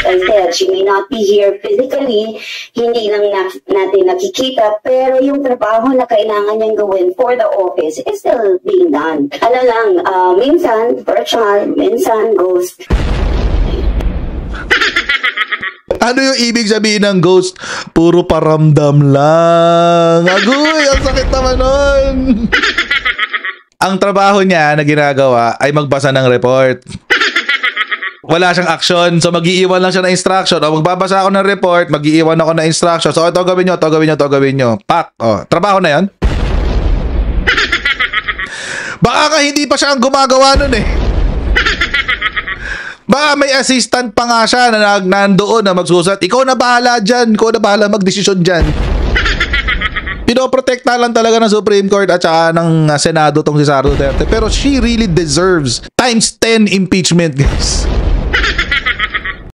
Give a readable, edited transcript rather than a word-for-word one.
I said, she may not be here physically, hindi lang natin nakikita, pero yung trabaho na kailangan niyang gawin for the office is still being done. Ano lang, minsan virtual, minsan ghost. Ano yung ibig sabihin ng ghost? Puro paramdam lang. Agoy, ang sakit naman nun. Ang trabaho niya na ginagawa ay magbasa ng report. Wala siyang action, so mag-iiwan lang siya ng instruction. O magbabasa ako ng report, mag-iiwan ako ng instruction. So ito gawin nyo, ito gawin nyo, ito gawin nyo. Pak! O, trabaho na yan. Baka nga hindi pa siya ang gumagawa nun eh. Baka may assistant pa nga siya na nandoon na magsusat. Ikaw na bahala dyan. Ikaw na bahala magdesisyon dyan. Pinoprotekta lang talaga ng Supreme Court at saka ng Senado tong si Sara Duterte. Pero she really deserves times 10 impeachment, guys.